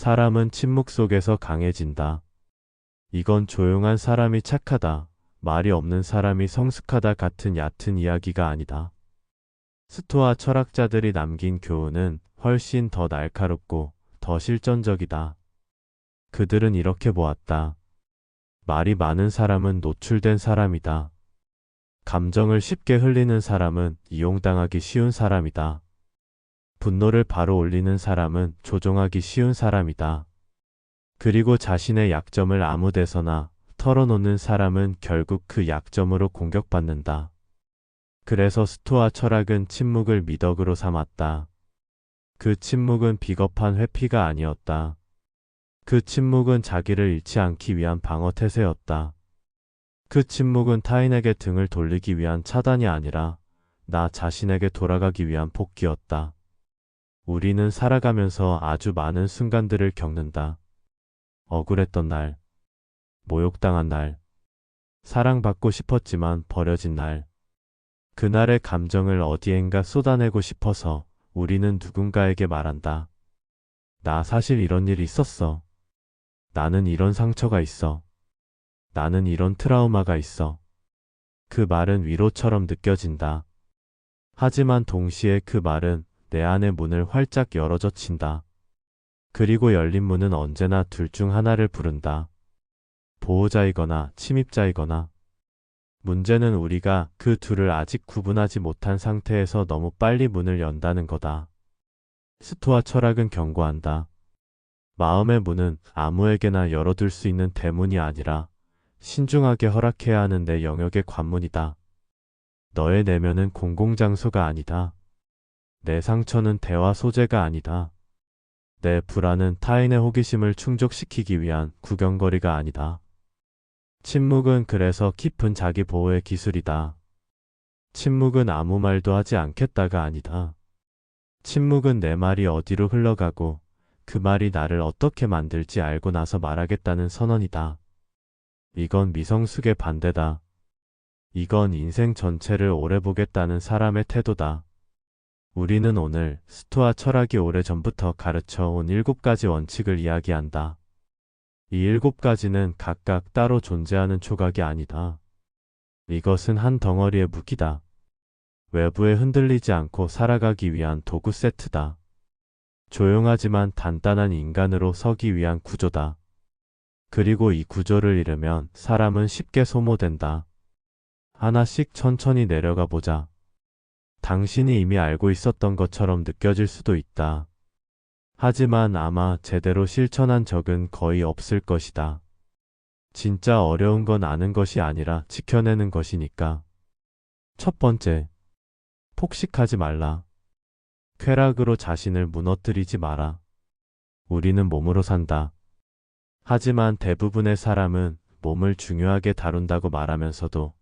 사람은 침묵 속에서 강해진다. 이건 조용한 사람이 착하다, 말이 없는 사람이 성숙하다 같은 얕은 이야기가 아니다. 스토아 철학자들이 남긴 교훈은 훨씬 더 날카롭고 더 실전적이다. 그들은 이렇게 보았다. 말이 많은 사람은 노출된 사람이다. 감정을 쉽게 흘리는 사람은 이용당하기 쉬운 사람이다. 분노를 바로 올리는 사람은 조종하기 쉬운 사람이다. 그리고 자신의 약점을 아무 데서나 털어놓는 사람은 결국 그 약점으로 공격받는다. 그래서 스토아 철학은 침묵을 미덕으로 삼았다. 그 침묵은 비겁한 회피가 아니었다. 그 침묵은 자기를 잃지 않기 위한 방어 태세였다. 그 침묵은 타인에게 등을 돌리기 위한 차단이 아니라 나 자신에게 돌아가기 위한 복귀였다. 우리는 살아가면서 아주 많은 순간들을 겪는다. 억울했던 날, 모욕당한 날, 사랑받고 싶었지만 버려진 날. 그날의 감정을 어디엔가 쏟아내고 싶어서 우리는 누군가에게 말한다. 나 사실 이런 일이 있었어. 나는 이런 상처가 있어. 나는 이런 트라우마가 있어. 그 말은 위로처럼 느껴진다. 하지만 동시에 그 말은 내 안의 문을 활짝 열어젖힌다. 그리고 열린 문은 언제나 둘 중 하나를 부른다. 보호자이거나 침입자이거나. 문제는 우리가 그 둘을 아직 구분하지 못한 상태에서 너무 빨리 문을 연다는 거다. 스토아 철학은 경고한다. 마음의 문은 아무에게나 열어둘 수 있는 대문이 아니라 신중하게 허락해야 하는 내 영역의 관문이다. 너의 내면은 공공장소가 아니다. 내 상처는 대화 소재가 아니다. 내 불안은 타인의 호기심을 충족시키기 위한 구경거리가 아니다. 침묵은 그래서 깊은 자기 보호의 기술이다. 침묵은 아무 말도 하지 않겠다가 아니다. 침묵은 내 말이 어디로 흘러가고 그 말이 나를 어떻게 만들지 알고 나서 말하겠다는 선언이다. 이건 미성숙의 반대다. 이건 인생 전체를 오래 보겠다는 사람의 태도다. 우리는 오늘 스토아 철학이 오래전부터 가르쳐 온 7가지 원칙을 이야기한다. 이 7가지는 각각 따로 존재하는 조각이 아니다. 이것은 한 덩어리의 무기다. 외부에 흔들리지 않고 살아가기 위한 도구 세트다. 조용하지만 단단한 인간으로 서기 위한 구조다. 그리고 이 구조를 잃으면 사람은 쉽게 소모된다. 하나씩 천천히 내려가 보자. 당신이 이미 알고 있었던 것처럼 느껴질 수도 있다. 하지만 아마 제대로 실천한 적은 거의 없을 것이다. 진짜 어려운 건 아는 것이 아니라 지켜내는 것이니까. 첫 번째, 폭식하지 말라. 쾌락으로 자신을 무너뜨리지 마라. 우리는 몸으로 산다. 하지만 대부분의 사람은 몸을 중요하게 다룬다고 말하면서도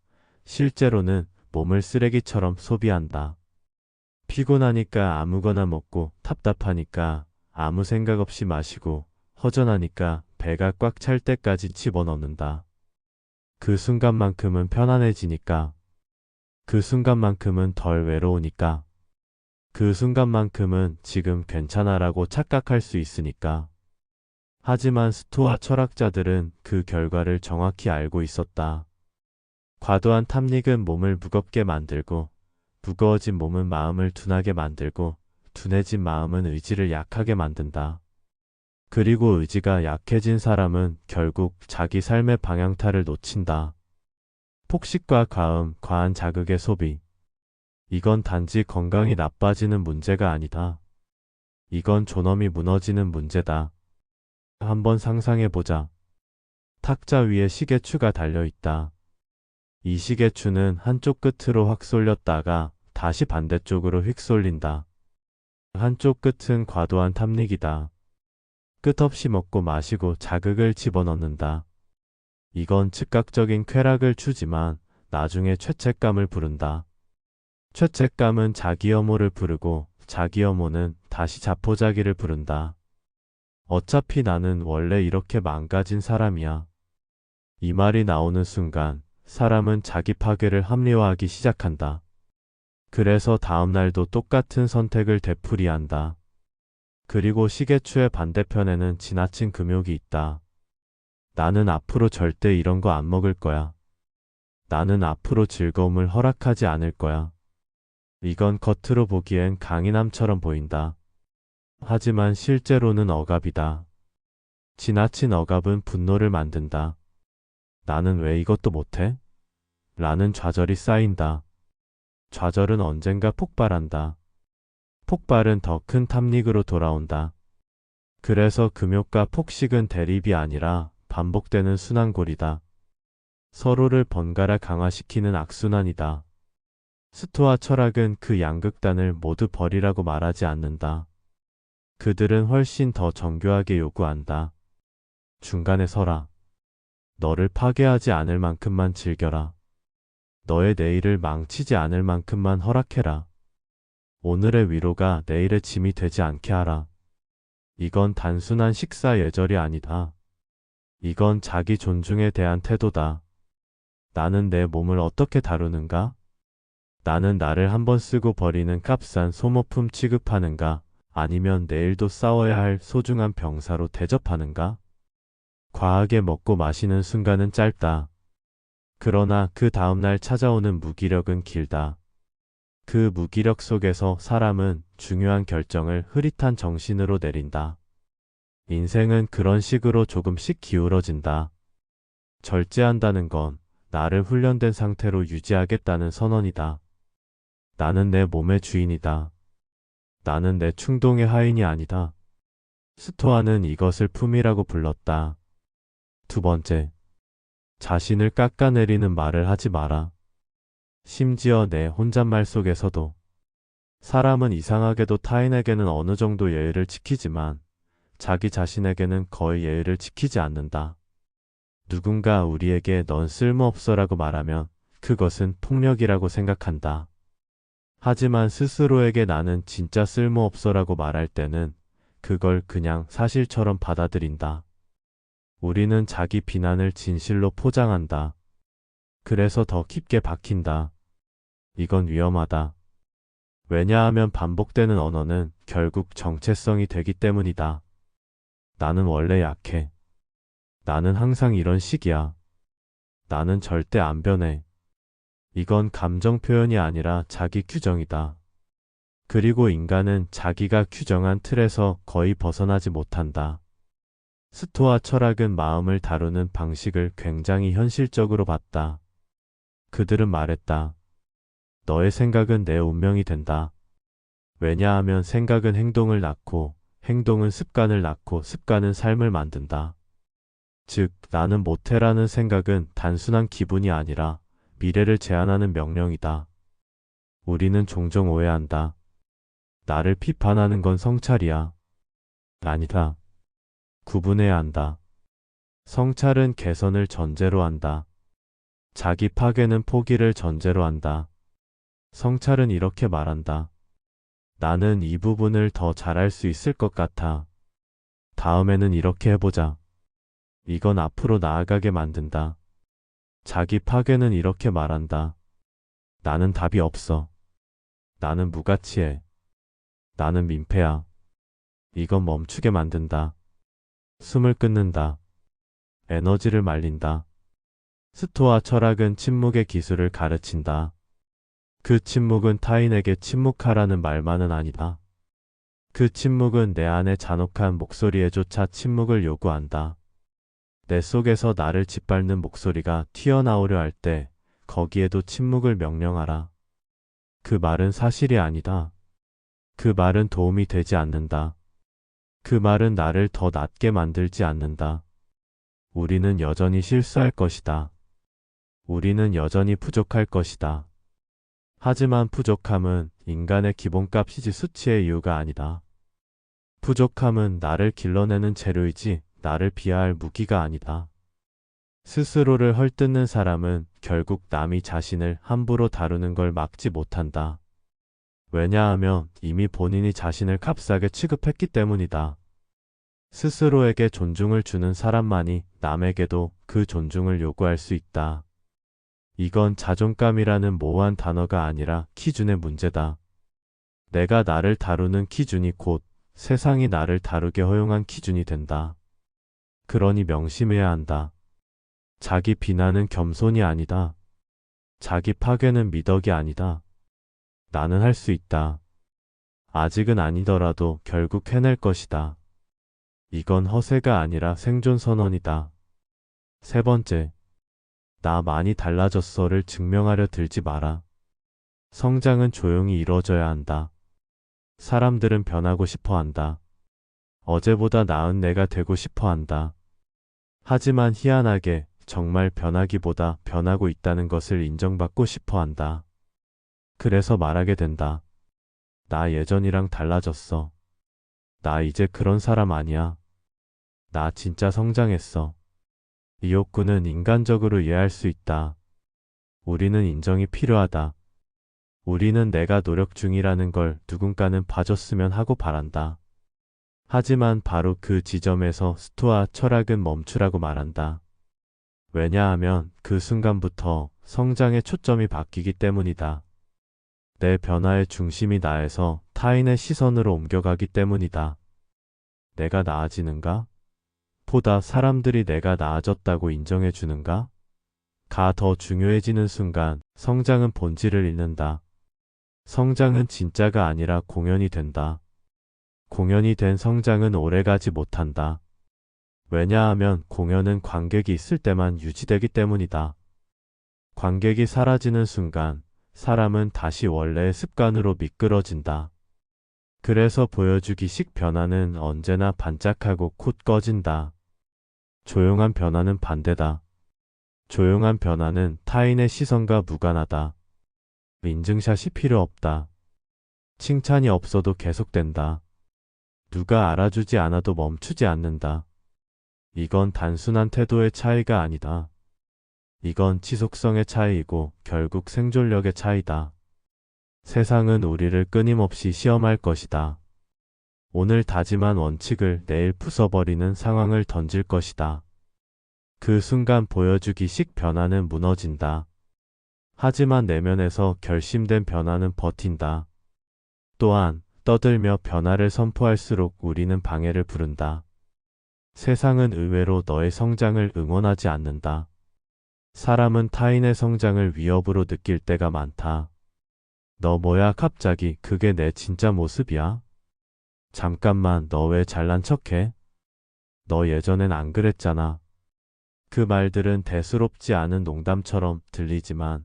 실제로는 몸을 쓰레기처럼 소비한다. 피곤하니까 아무거나 먹고 답답하니까 아무 생각 없이 마시고 허전하니까 배가 꽉 찰 때까지 집어넣는다. 그 순간만큼은 편안해지니까. 그 순간만큼은 덜 외로우니까. 그 순간만큼은 지금 괜찮아라고 착각할 수 있으니까. 하지만 스토아 철학자들은 그 결과를 정확히 알고 있었다. 과도한 탐닉은 몸을 무겁게 만들고 무거워진 몸은 마음을 둔하게 만들고 둔해진 마음은 의지를 약하게 만든다. 그리고 의지가 약해진 사람은 결국 자기 삶의 방향타를 놓친다. 폭식과 과음, 과한 자극의 소비. 이건 단지 건강이 나빠지는 문제가 아니다. 이건 존엄이 무너지는 문제다. 한번 상상해보자. 탁자 위에 시계추가 달려있다. 이 시계추는 한쪽 끝으로 확 쏠렸다가 다시 반대쪽으로 휙 쏠린다. 한쪽 끝은 과도한 탐닉이다. 끝없이 먹고 마시고 자극을 집어넣는다. 이건 즉각적인 쾌락을 주지만 나중에 죄책감을 부른다. 죄책감은 자기 혐오를 부르고 자기 혐오는 다시 자포자기를 부른다. 어차피 나는 원래 이렇게 망가진 사람이야. 이 말이 나오는 순간 사람은 자기 파괴를 합리화하기 시작한다. 그래서 다음 날도 똑같은 선택을 되풀이한다. 그리고 시계추의 반대편에는 지나친 금욕이 있다. 나는 앞으로 절대 이런 거 안 먹을 거야. 나는 앞으로 즐거움을 허락하지 않을 거야. 이건 겉으로 보기엔 강인함처럼 보인다. 하지만 실제로는 억압이다. 지나친 억압은 분노를 만든다. 나는 왜 이것도 못해? 라는 좌절이 쌓인다. 좌절은 언젠가 폭발한다. 폭발은 더 큰 탐닉으로 돌아온다. 그래서 금욕과 폭식은 대립이 아니라 반복되는 순환골이다. 서로를 번갈아 강화시키는 악순환이다. 스토아 철학은 그 양극단을 모두 버리라고 말하지 않는다. 그들은 훨씬 더 정교하게 요구한다. 중간에 서라. 너를 파괴하지 않을 만큼만 즐겨라. 너의 내일을 망치지 않을 만큼만 허락해라. 오늘의 위로가 내일의 짐이 되지 않게 하라. 이건 단순한 식사 예절이 아니다. 이건 자기 존중에 대한 태도다. 나는 내 몸을 어떻게 다루는가? 나는 나를 한번 쓰고 버리는 값싼 소모품 취급하는가? 아니면 내일도 싸워야 할 소중한 병사로 대접하는가? 과하게 먹고 마시는 순간은 짧다. 그러나 그 다음날 찾아오는 무기력은 길다. 그 무기력 속에서 사람은 중요한 결정을 흐릿한 정신으로 내린다. 인생은 그런 식으로 조금씩 기울어진다. 절제한다는 건 나를 훈련된 상태로 유지하겠다는 선언이다. 나는 내 몸의 주인이다. 나는 내 충동의 하인이 아니다. 스토아는 이것을 품이라고 불렀다. 두 번째, 자신을 깎아내리는 말을 하지 마라. 심지어 내 혼잣말 속에서도. 사람은 이상하게도 타인에게는 어느 정도 예의를 지키지만 자기 자신에게는 거의 예의를 지키지 않는다. 누군가 우리에게 넌 쓸모없어라고 말하면 그것은 폭력이라고 생각한다. 하지만 스스로에게 나는 진짜 쓸모없어라고 말할 때는 그걸 그냥 사실처럼 받아들인다. 우리는 자기 비난을 진실로 포장한다. 그래서 더 깊게 박힌다. 이건 위험하다. 왜냐하면 반복되는 언어는 결국 정체성이 되기 때문이다. 나는 원래 약해. 나는 항상 이런 식이야. 나는 절대 안 변해. 이건 감정 표현이 아니라 자기 규정이다. 그리고 인간은 자기가 규정한 틀에서 거의 벗어나지 못한다. 스토아 철학은 마음을 다루는 방식을 굉장히 현실적으로 봤다. 그들은 말했다. 너의 생각은 내 운명이 된다. 왜냐하면 생각은 행동을 낳고 행동은 습관을 낳고 습관은 삶을 만든다. 즉, 나는 못해라는 생각은 단순한 기분이 아니라 미래를 제한하는 명령이다. 우리는 종종 오해한다. 나를 비판하는 건 성찰이야. 아니다. 구분해야 한다. 성찰은 개선을 전제로 한다. 자기 파괴는 포기를 전제로 한다. 성찰은 이렇게 말한다. 나는 이 부분을 더 잘할 수 있을 것 같아. 다음에는 이렇게 해보자. 이건 앞으로 나아가게 만든다. 자기 파괴는 이렇게 말한다. 나는 답이 없어. 나는 무가치해. 나는 민폐야. 이건 멈추게 만든다. 숨을 끊는다. 에너지를 말린다. 스토아 철학은 침묵의 기술을 가르친다. 그 침묵은 타인에게 침묵하라는 말만은 아니다. 그 침묵은 내 안의 잔혹한 목소리에조차 침묵을 요구한다. 내 속에서 나를 짓밟는 목소리가 튀어나오려 할 때 거기에도 침묵을 명령하라. 그 말은 사실이 아니다. 그 말은 도움이 되지 않는다. 그 말은 나를 더 낮게 만들지 않는다. 우리는 여전히 실수할 것이다. 우리는 여전히 부족할 것이다. 하지만 부족함은 인간의 기본값이지 수치의 이유가 아니다. 부족함은 나를 길러내는 재료이지 나를 비하할 무기가 아니다. 스스로를 헐뜯는 사람은 결국 남이 자신을 함부로 다루는 걸 막지 못한다. 왜냐하면 이미 본인이 자신을 값싸게 취급했기 때문이다. 스스로에게 존중을 주는 사람만이 남에게도 그 존중을 요구할 수 있다. 이건 자존감이라는 모호한 단어가 아니라 기준의 문제다. 내가 나를 다루는 기준이 곧 세상이 나를 다루게 허용한 기준이 된다. 그러니 명심해야 한다. 자기 비난은 겸손이 아니다. 자기 파괴는 미덕이 아니다. 나는 할 수 있다. 아직은 아니더라도 결국 해낼 것이다. 이건 허세가 아니라 생존 선언이다. 세 번째, 나 많이 달라졌어를 증명하려 들지 마라. 성장은 조용히 이루어져야 한다. 사람들은 변하고 싶어 한다. 어제보다 나은 내가 되고 싶어 한다. 하지만 희한하게 정말 변하기보다 변하고 있다는 것을 인정받고 싶어 한다. 그래서 말하게 된다. 나 예전이랑 달라졌어. 나 이제 그런 사람 아니야. 나 진짜 성장했어. 이 욕구는 인간적으로 이해할 수 있다. 우리는 인정이 필요하다. 우리는 내가 노력 중이라는 걸 누군가는 봐줬으면 하고 바란다. 하지만 바로 그 지점에서 스토아 철학은 멈추라고 말한다. 왜냐하면 그 순간부터 성장의 초점이 바뀌기 때문이다. 내 변화의 중심이 나에서 타인의 시선으로 옮겨가기 때문이다. 내가 나아지는가? 보다 사람들이 내가 나아졌다고 인정해 주는가? 가 더 중요해지는 순간 성장은 본질을 잃는다. 성장은 진짜가 아니라 공연이 된다. 공연이 된 성장은 오래가지 못한다. 왜냐하면 공연은 관객이 있을 때만 유지되기 때문이다. 관객이 사라지는 순간 사람은 다시 원래의 습관으로 미끄러진다. 그래서 보여주기식 변화는 언제나 반짝하고 곧 꺼진다. 조용한 변화는 반대다. 조용한 변화는 타인의 시선과 무관하다. 인증샷이 필요 없다. 칭찬이 없어도 계속된다. 누가 알아주지 않아도 멈추지 않는다. 이건 단순한 태도의 차이가 아니다. 이건 지속성의 차이이고 결국 생존력의 차이다. 세상은 우리를 끊임없이 시험할 것이다. 오늘 다짐한 원칙을 내일 부숴버리는 상황을 던질 것이다. 그 순간 보여주기식 변화는 무너진다. 하지만 내면에서 결심된 변화는 버틴다. 또한 떠들며 변화를 선포할수록 우리는 방해를 부른다. 세상은 의외로 너의 성장을 응원하지 않는다. 사람은 타인의 성장을 위협으로 느낄 때가 많다. 너 뭐야 갑자기 그게 내 진짜 모습이야? 잠깐만 너 왜 잘난 척해? 너 예전엔 안 그랬잖아. 그 말들은 대수롭지 않은 농담처럼 들리지만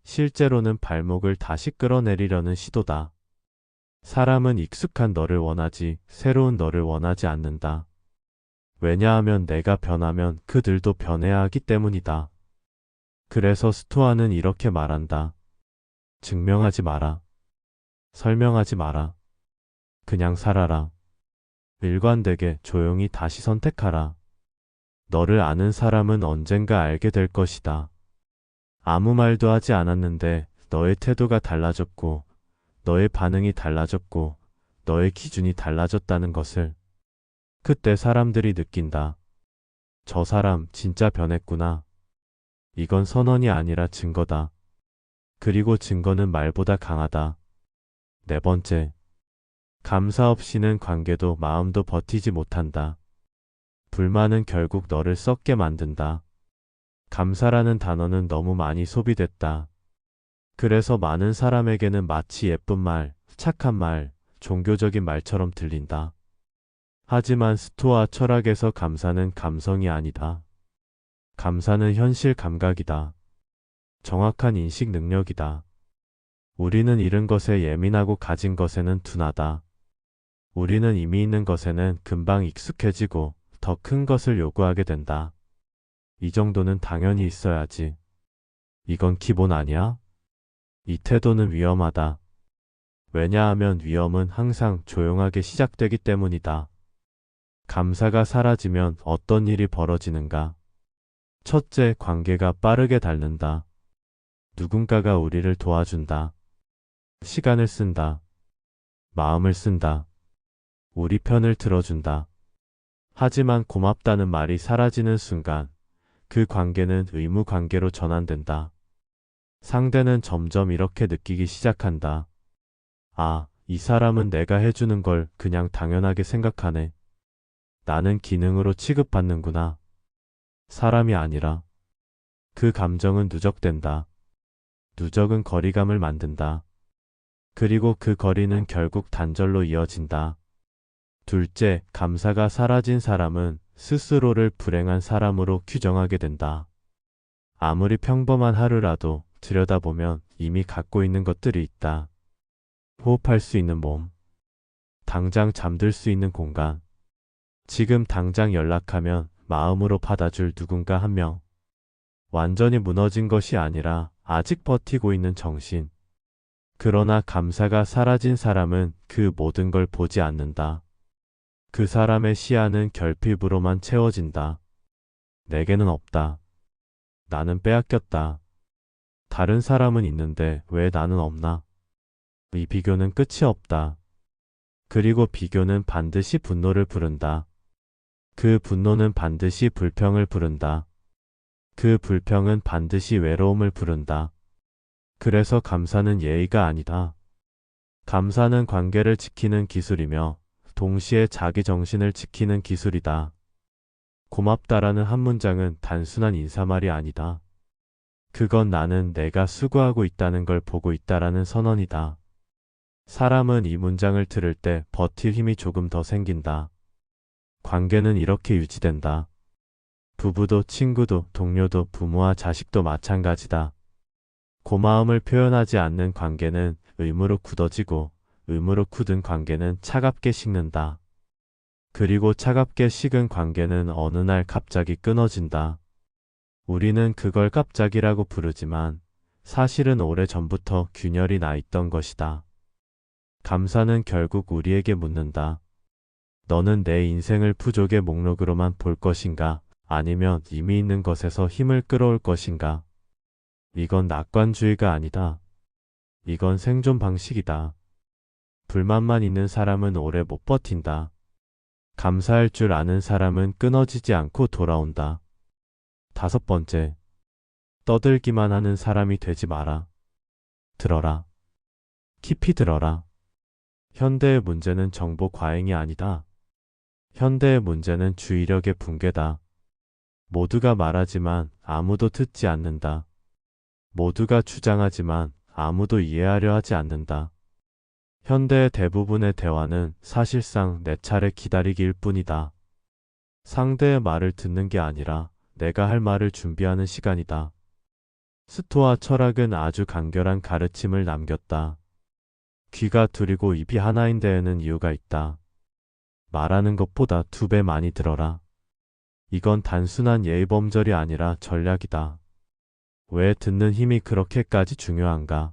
실제로는 발목을 다시 끌어내리려는 시도다. 사람은 익숙한 너를 원하지 새로운 너를 원하지 않는다. 왜냐하면 내가 변하면 그들도 변해야 하기 때문이다. 그래서 스토아는 이렇게 말한다. 증명하지 마라. 설명하지 마라. 그냥 살아라. 일관되게 조용히 다시 선택하라. 너를 아는 사람은 언젠가 알게 될 것이다. 아무 말도 하지 않았는데 너의 태도가 달라졌고, 너의 반응이 달라졌고, 너의 기준이 달라졌다는 것을. 그때 사람들이 느낀다. 저 사람 진짜 변했구나. 이건 선언이 아니라 증거다. 그리고 증거는 말보다 강하다. 네 번째. 감사 없이는 관계도 마음도 버티지 못한다. 불만은 결국 너를 썩게 만든다. 감사라는 단어는 너무 많이 소비됐다. 그래서 많은 사람에게는 마치 예쁜 말, 착한 말, 종교적인 말처럼 들린다. 하지만 스토아 철학에서 감사는 감성이 아니다. 감사는 현실 감각이다. 정확한 인식 능력이다. 우리는 잃은 것에 예민하고 가진 것에는 둔하다. 우리는 이미 있는 것에는 금방 익숙해지고 더 큰 것을 요구하게 된다. 이 정도는 당연히 있어야지. 이건 기본 아니야? 이 태도는 위험하다. 왜냐하면 위험은 항상 조용하게 시작되기 때문이다. 감사가 사라지면 어떤 일이 벌어지는가? 첫째, 관계가 빠르게 닳는다. 누군가가 우리를 도와준다. 시간을 쓴다. 마음을 쓴다. 우리 편을 들어준다. 하지만 고맙다는 말이 사라지는 순간 그 관계는 의무 관계로 전환된다. 상대는 점점 이렇게 느끼기 시작한다. 아, 이 사람은 내가 해주는 걸 그냥 당연하게 생각하네. 나는 기능으로 취급받는구나. 사람이 아니라. 그 감정은 누적된다. 누적은 거리감을 만든다. 그리고 그 거리는 결국 단절로 이어진다. 둘째, 감사가 사라진 사람은 스스로를 불행한 사람으로 규정하게 된다. 아무리 평범한 하루라도 들여다보면 이미 갖고 있는 것들이 있다. 호흡할 수 있는 몸, 당장 잠들 수 있는 공간, 지금 당장 연락하면 마음으로 받아줄 누군가 한 명. 완전히 무너진 것이 아니라 아직 버티고 있는 정신. 그러나 감사가 사라진 사람은 그 모든 걸 보지 않는다. 그 사람의 시야는 결핍으로만 채워진다. 내게는 없다. 나는 빼앗겼다. 다른 사람은 있는데 왜 나는 없나? 이 비교는 끝이 없다. 그리고 비교는 반드시 분노를 부른다. 그 분노는 반드시 불평을 부른다. 그 불평은 반드시 외로움을 부른다. 그래서 감사는 예의가 아니다. 감사는 관계를 지키는 기술이며 동시에 자기 정신을 지키는 기술이다. 고맙다라는 한 문장은 단순한 인사말이 아니다. 그건 나는 내가 수고하고 있다는 걸 보고 있다라는 선언이다. 사람은 이 문장을 들을 때 버틸 힘이 조금 더 생긴다. 관계는 이렇게 유지된다. 부부도 친구도 동료도 부모와 자식도 마찬가지다. 고마움을 표현하지 않는 관계는 의무로 굳어지고 의무로 굳은 관계는 차갑게 식는다. 그리고 차갑게 식은 관계는 어느 날 갑자기 끊어진다. 우리는 그걸 갑자기라고 부르지만 사실은 오래전부터 균열이 나 있던 것이다. 감사는 결국 우리에게 묻는다. 너는 내 인생을 부족의 목록으로만 볼 것인가? 아니면 이미 있는 것에서 힘을 끌어올 것인가? 이건 낙관주의가 아니다. 이건 생존 방식이다. 불만만 있는 사람은 오래 못 버틴다. 감사할 줄 아는 사람은 끊어지지 않고 돌아온다. 다섯 번째, 떠들기만 하는 사람이 되지 마라. 들어라. 깊이 들어라. 현대의 문제는 정보 과잉이 아니다. 현대의 문제는 주의력의 붕괴다. 모두가 말하지만 아무도 듣지 않는다. 모두가 주장하지만 아무도 이해하려 하지 않는다. 현대의 대부분의 대화는 사실상 내 차례 기다리기일 뿐이다. 상대의 말을 듣는 게 아니라 내가 할 말을 준비하는 시간이다. 스토아 철학은 아주 간결한 가르침을 남겼다. 귀가 둘이고 입이 하나인 데에는 이유가 있다. 말하는 것보다 2배 많이 들어라. 이건 단순한 예의범절이 아니라 전략이다. 왜 듣는 힘이 그렇게까지 중요한가?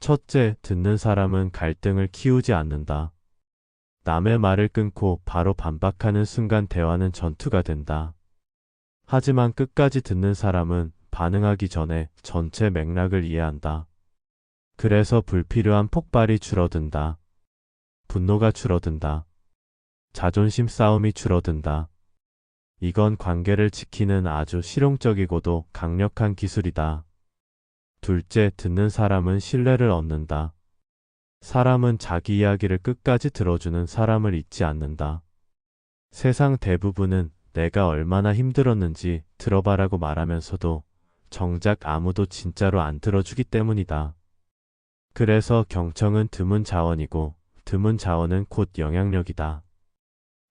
첫째, 듣는 사람은 갈등을 키우지 않는다. 남의 말을 끊고 바로 반박하는 순간 대화는 전투가 된다. 하지만 끝까지 듣는 사람은 반응하기 전에 전체 맥락을 이해한다. 그래서 불필요한 폭발이 줄어든다. 분노가 줄어든다. 자존심 싸움이 줄어든다. 이건 관계를 지키는 아주 실용적이고도 강력한 기술이다. 둘째, 듣는 사람은 신뢰를 얻는다. 사람은 자기 이야기를 끝까지 들어주는 사람을 잊지 않는다. 세상 대부분은 내가 얼마나 힘들었는지 들어봐라고 말하면서도 정작 아무도 진짜로 안 들어주기 때문이다. 그래서 경청은 드문 자원이고 드문 자원은 곧 영향력이다.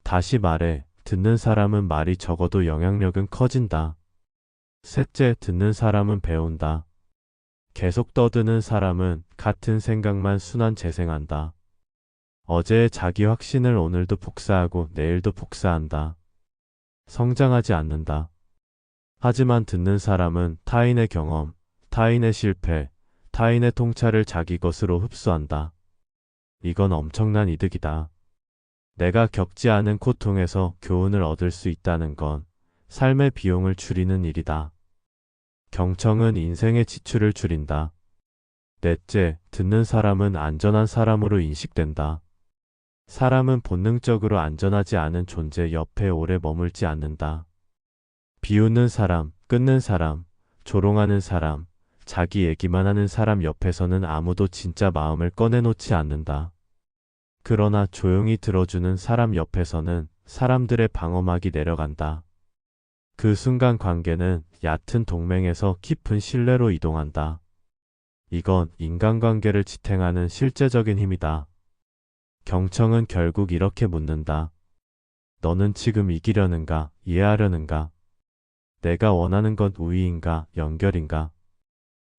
다시 말해, 듣는 사람은 말이 적어도 영향력은 커진다. 셋째, 듣는 사람은 배운다. 계속 떠드는 사람은 같은 생각만 순환 재생한다. 어제의 자기 확신을 오늘도 복사하고 내일도 복사한다. 성장하지 않는다. 하지만 듣는 사람은 타인의 경험, 타인의 실패, 타인의 통찰을 자기 것으로 흡수한다. 이건 엄청난 이득이다. 내가 겪지 않은 고통에서 교훈을 얻을 수 있다는 건 삶의 비용을 줄이는 일이다. 경청은 인생의 지출을 줄인다. 넷째, 듣는 사람은 안전한 사람으로 인식된다. 사람은 본능적으로 안전하지 않은 존재 옆에 오래 머물지 않는다. 비웃는 사람, 끊는 사람, 조롱하는 사람, 자기 얘기만 하는 사람 옆에서는 아무도 진짜 마음을 꺼내놓지 않는다. 그러나 조용히 들어주는 사람 옆에서는 사람들의 방어막이 내려간다. 그 순간 관계는 얕은 동맹에서 깊은 신뢰로 이동한다. 이건 인간관계를 지탱하는 실제적인 힘이다. 경청은 결국 이렇게 묻는다. 너는 지금 이기려는가, 이해하려는가? 내가 원하는 건 우위인가, 연결인가?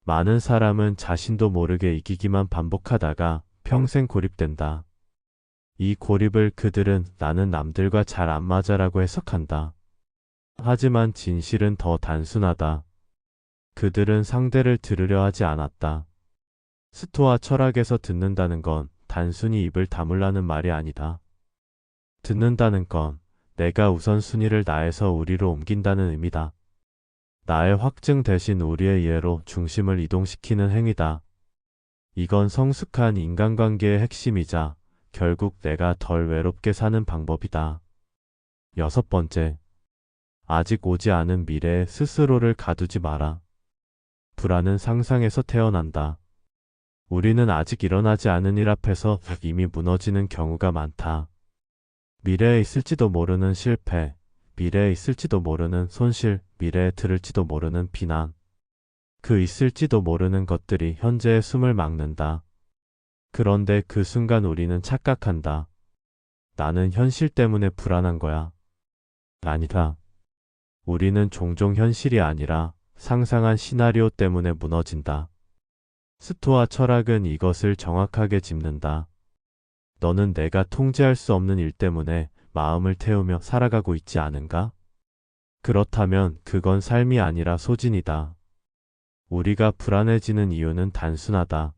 많은 사람은 자신도 모르게 이기기만 반복하다가 평생 고립된다. 이 고립을 그들은 나는 남들과 잘 안 맞아라고 해석한다. 하지만 진실은 더 단순하다. 그들은 상대를 들으려 하지 않았다. 스토아 철학에서 듣는다는 건 단순히 입을 다물라는 말이 아니다. 듣는다는 건 내가 우선순위를 나에서 우리로 옮긴다는 의미다. 나의 확증 대신 우리의 이해로 중심을 이동시키는 행위다. 이건 성숙한 인간관계의 핵심이자 결국 내가 덜 외롭게 사는 방법이다. 여섯 번째, 아직 오지 않은 미래에 스스로를 가두지 마라. 불안은 상상에서 태어난다. 우리는 아직 일어나지 않은 일 앞에서 이미 무너지는 경우가 많다. 미래에 있을지도 모르는 실패, 미래에 있을지도 모르는 손실, 미래에 들을지도 모르는 비난. 그 있을지도 모르는 것들이 현재의 숨을 막는다. 그런데 그 순간 우리는 착각한다. 나는 현실 때문에 불안한 거야. 아니다. 우리는 종종 현실이 아니라 상상한 시나리오 때문에 무너진다. 스토아 철학은 이것을 정확하게 짚는다. 너는 내가 통제할 수 없는 일 때문에 마음을 태우며 살아가고 있지 않은가? 그렇다면 그건 삶이 아니라 소진이다. 우리가 불안해지는 이유는 단순하다.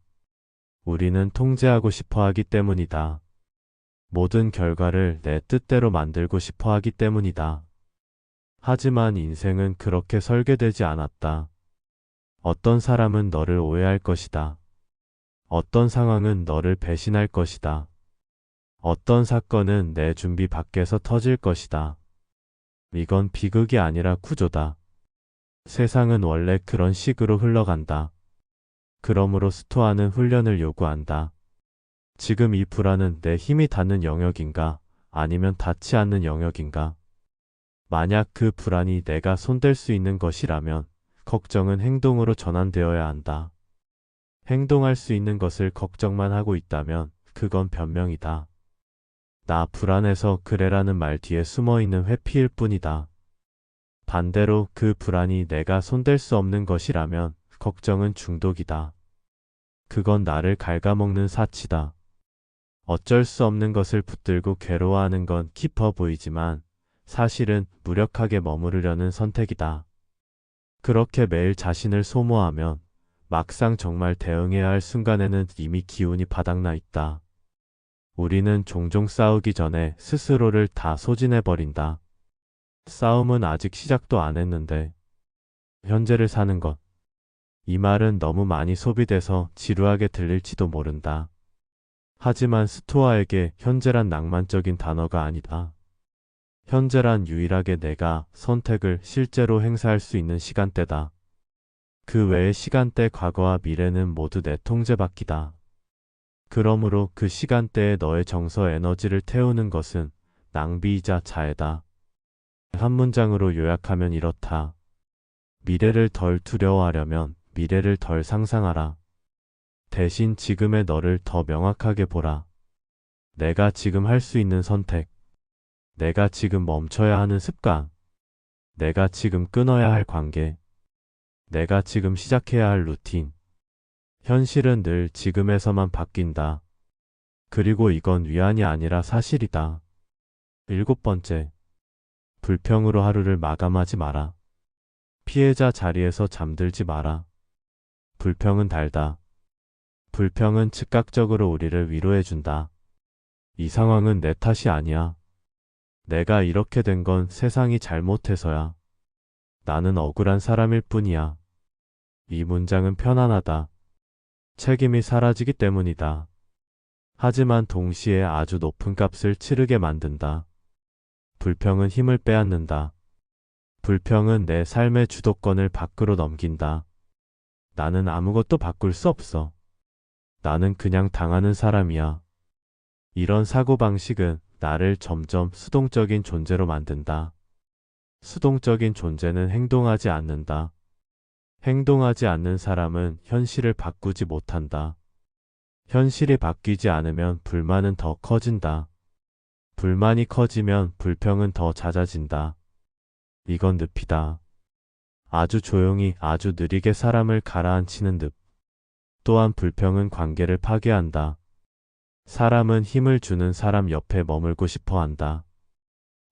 우리는 통제하고 싶어 하기 때문이다. 모든 결과를 내 뜻대로 만들고 싶어 하기 때문이다. 하지만 인생은 그렇게 설계되지 않았다. 어떤 사람은 너를 오해할 것이다. 어떤 상황은 너를 배신할 것이다. 어떤 사건은 내 준비 밖에서 터질 것이다. 이건 비극이 아니라 구조다. 세상은 원래 그런 식으로 흘러간다. 그러므로 스토아는 훈련을 요구한다. 지금 이 불안은 내 힘이 닿는 영역인가? 아니면 닿지 않는 영역인가? 만약 그 불안이 내가 손댈 수 있는 것이라면 걱정은 행동으로 전환되어야 한다. 행동할 수 있는 것을 걱정만 하고 있다면 그건 변명이다. 나 불안해서 그래라는 말 뒤에 숨어있는 회피일 뿐이다. 반대로 그 불안이 내가 손댈 수 없는 것이라면 걱정은 중독이다. 그건 나를 갉아먹는 사치다. 어쩔 수 없는 것을 붙들고 괴로워하는 건 깊어 보이지만 사실은 무력하게 머무르려는 선택이다. 그렇게 매일 자신을 소모하면 막상 정말 대응해야 할 순간에는 이미 기운이 바닥나 있다. 우리는 종종 싸우기 전에 스스로를 다 소진해버린다. 싸움은 아직 시작도 안 했는데 현재를 사는 것. 이 말은 너무 많이 소비돼서 지루하게 들릴지도 모른다. 하지만 스토아에게 현재란 낭만적인 단어가 아니다. 현재란 유일하게 내가 선택을 실제로 행사할 수 있는 시간대다. 그 외의 시간대 과거와 미래는 모두 내 통제 밖이다. 그러므로 그 시간대에 너의 정서 에너지를 태우는 것은 낭비이자 자해다. 한 문장으로 요약하면 이렇다. 미래를 덜 두려워하려면 미래를 덜 상상하라. 대신 지금의 너를 더 명확하게 보라. 내가 지금 할 수 있는 선택. 내가 지금 멈춰야 하는 습관. 내가 지금 끊어야 할 관계. 내가 지금 시작해야 할 루틴. 현실은 늘 지금에서만 바뀐다. 그리고 이건 위안이 아니라 사실이다. 일곱 번째. 불평으로 하루를 마감하지 마라. 피해자 자리에서 잠들지 마라. 불평은 달다. 불평은 즉각적으로 우리를 위로해준다. 이 상황은 내 탓이 아니야. 내가 이렇게 된 건 세상이 잘못해서야. 나는 억울한 사람일 뿐이야. 이 문장은 편안하다. 책임이 사라지기 때문이다. 하지만 동시에 아주 높은 값을 치르게 만든다. 불평은 힘을 빼앗는다. 불평은 내 삶의 주도권을 밖으로 넘긴다. 나는 아무것도 바꿀 수 없어. 나는 그냥 당하는 사람이야. 이런 사고방식은 나를 점점 수동적인 존재로 만든다. 수동적인 존재는 행동하지 않는다. 행동하지 않는 사람은 현실을 바꾸지 못한다. 현실이 바뀌지 않으면 불만은 더 커진다. 불만이 커지면 불평은 더 잦아진다. 이건 늪이다. 아주 조용히 아주 느리게 사람을 가라앉히는 늪. 또한 불평은 관계를 파괴한다. 사람은 힘을 주는 사람 옆에 머물고 싶어 한다.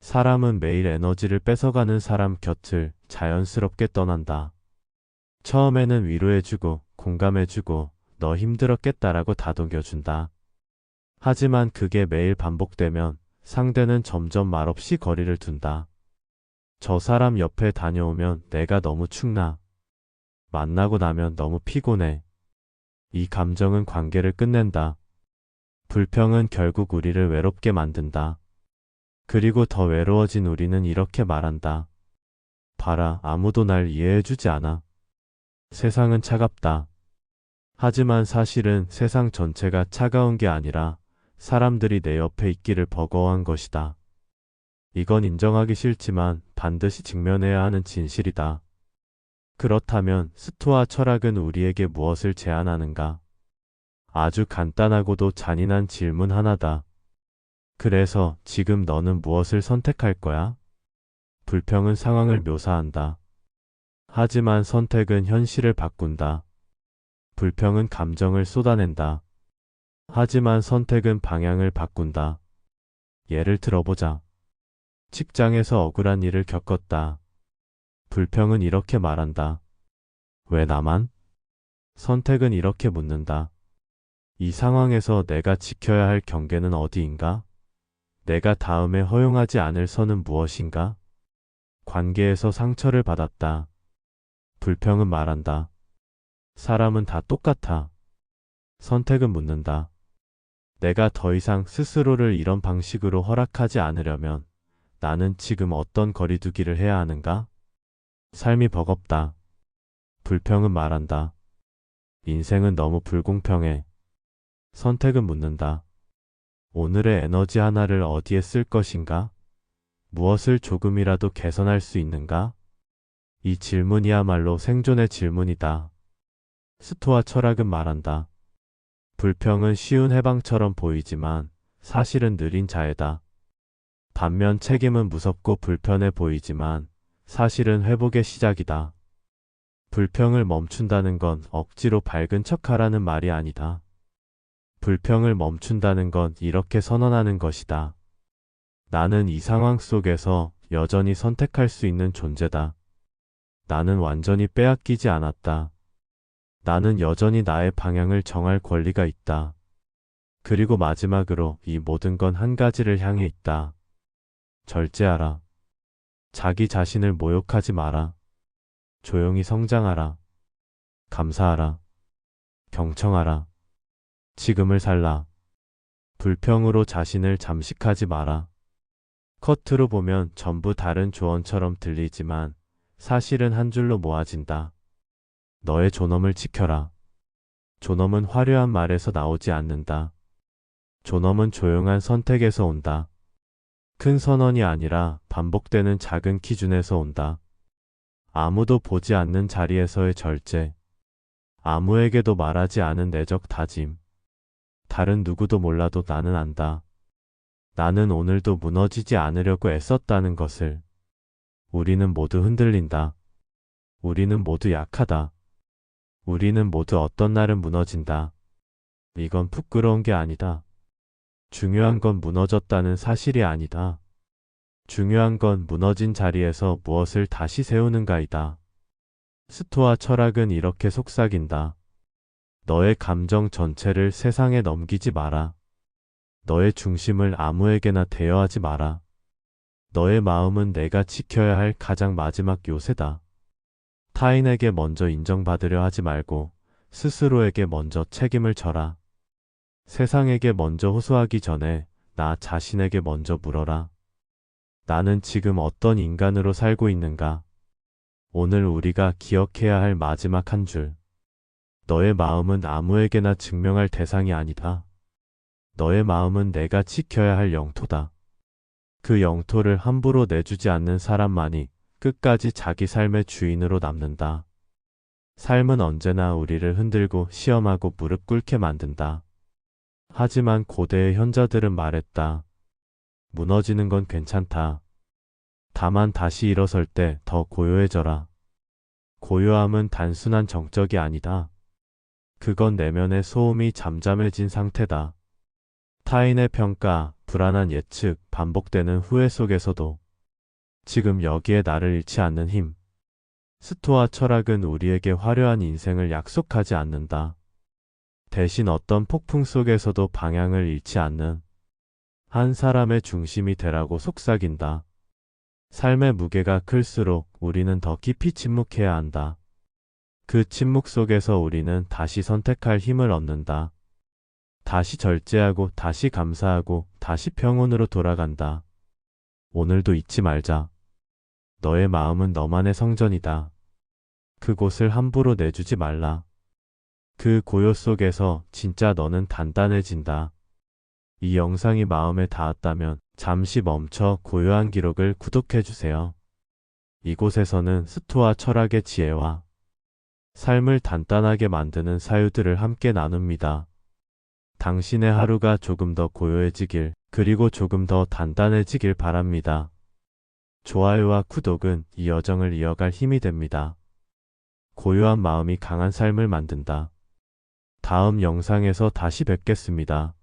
사람은 매일 에너지를 뺏어가는 사람 곁을 자연스럽게 떠난다. 처음에는 위로해주고 공감해주고 너 힘들었겠다라고 다독여준다. 하지만 그게 매일 반복되면 상대는 점점 말없이 거리를 둔다. 저 사람 옆에 다녀오면 내가 너무 축나. 만나고 나면 너무 피곤해. 이 감정은 관계를 끝낸다. 불평은 결국 우리를 외롭게 만든다. 그리고 더 외로워진 우리는 이렇게 말한다. 봐라, 아무도 날 이해해주지 않아. 세상은 차갑다. 하지만 사실은 세상 전체가 차가운 게 아니라 사람들이 내 옆에 있기를 버거워한 것이다. 이건 인정하기 싫지만 반드시 직면해야 하는 진실이다. 그렇다면 스토아 철학은 우리에게 무엇을 제안하는가? 아주 간단하고도 잔인한 질문 하나다. 그래서 지금 너는 무엇을 선택할 거야? 불평은 상황을 묘사한다. 하지만 선택은 현실을 바꾼다. 불평은 감정을 쏟아낸다. 하지만 선택은 방향을 바꾼다. 예를 들어보자. 직장에서 억울한 일을 겪었다. 불평은 이렇게 말한다. 왜 나만? 선택은 이렇게 묻는다. 이 상황에서 내가 지켜야 할 경계는 어디인가? 내가 다음에 허용하지 않을 선은 무엇인가? 관계에서 상처를 받았다. 불평은 말한다. 사람은 다 똑같아. 선택은 묻는다. 내가 더 이상 스스로를 이런 방식으로 허락하지 않으려면 나는 지금 어떤 거리두기를 해야 하는가? 삶이 버겁다. 불평은 말한다. 인생은 너무 불공평해. 선택은 묻는다. 오늘의 에너지 하나를 어디에 쓸 것인가? 무엇을 조금이라도 개선할 수 있는가? 이 질문이야말로 생존의 질문이다. 스토아 철학은 말한다. 불평은 쉬운 해방처럼 보이지만 사실은 느린 자해다. 반면 책임은 무섭고 불편해 보이지만 사실은 회복의 시작이다. 불평을 멈춘다는 건 억지로 밝은 척하라는 말이 아니다. 불평을 멈춘다는 건 이렇게 선언하는 것이다. 나는 이 상황 속에서 여전히 선택할 수 있는 존재다. 나는 완전히 빼앗기지 않았다. 나는 여전히 나의 방향을 정할 권리가 있다. 그리고 마지막으로 이 모든 건 한 가지를 향해 있다. 절제하라. 자기 자신을 모욕하지 마라. 조용히 성장하라. 감사하라. 경청하라. 지금을 살라. 불평으로 자신을 잠식하지 마라. 겉으로 보면 전부 다른 조언처럼 들리지만 사실은 한 줄로 모아진다. 너의 존엄을 지켜라. 존엄은 화려한 말에서 나오지 않는다. 존엄은 조용한 선택에서 온다. 큰 선언이 아니라 반복되는 작은 기준에서 온다. 아무도 보지 않는 자리에서의 절제. 아무에게도 말하지 않은 내적 다짐. 다른 누구도 몰라도 나는 안다. 나는 오늘도 무너지지 않으려고 애썼다는 것을. 우리는 모두 흔들린다. 우리는 모두 약하다. 우리는 모두 어떤 날은 무너진다. 이건 부끄러운 게 아니다. 중요한 건 무너졌다는 사실이 아니다. 중요한 건 무너진 자리에서 무엇을 다시 세우는가이다. 스토아 철학은 이렇게 속삭인다. 너의 감정 전체를 세상에 넘기지 마라. 너의 중심을 아무에게나 대여하지 마라. 너의 마음은 내가 지켜야 할 가장 마지막 요새다. 타인에게 먼저 인정받으려 하지 말고 스스로에게 먼저 책임을 져라. 세상에게 먼저 호소하기 전에 나 자신에게 먼저 물어라. 나는 지금 어떤 인간으로 살고 있는가? 오늘 우리가 기억해야 할 마지막 한 줄. 너의 마음은 아무에게나 증명할 대상이 아니다. 너의 마음은 내가 지켜야 할 영토다. 그 영토를 함부로 내주지 않는 사람만이 끝까지 자기 삶의 주인으로 남는다. 삶은 언제나 우리를 흔들고 시험하고 무릎 꿇게 만든다. 하지만 고대의 현자들은 말했다. 무너지는 건 괜찮다. 다만 다시 일어설 때 더 고요해져라. 고요함은 단순한 정적이 아니다. 그건 내면의 소음이 잠잠해진 상태다. 타인의 평가, 불안한 예측, 반복되는 후회 속에서도 지금 여기에 나를 잃지 않는 힘. 스토아 철학은 우리에게 화려한 인생을 약속하지 않는다. 대신 어떤 폭풍 속에서도 방향을 잃지 않는 한 사람의 중심이 되라고 속삭인다. 삶의 무게가 클수록 우리는 더 깊이 침묵해야 한다. 그 침묵 속에서 우리는 다시 선택할 힘을 얻는다. 다시 절제하고 다시 감사하고 다시 평온으로 돌아간다. 오늘도 잊지 말자. 너의 마음은 너만의 성전이다. 그곳을 함부로 내주지 말라. 그 고요 속에서 진짜 너는 단단해진다. 이 영상이 마음에 닿았다면 잠시 멈춰 고요한 기록을 구독해주세요. 이곳에서는 스토아 철학의 지혜와 삶을 단단하게 만드는 사유들을 함께 나눕니다. 당신의 하루가 조금 더 고요해지길, 그리고 조금 더 단단해지길 바랍니다. 좋아요와 구독은 이 여정을 이어갈 힘이 됩니다. 고요한 마음이 강한 삶을 만든다. 다음 영상에서 다시 뵙겠습니다.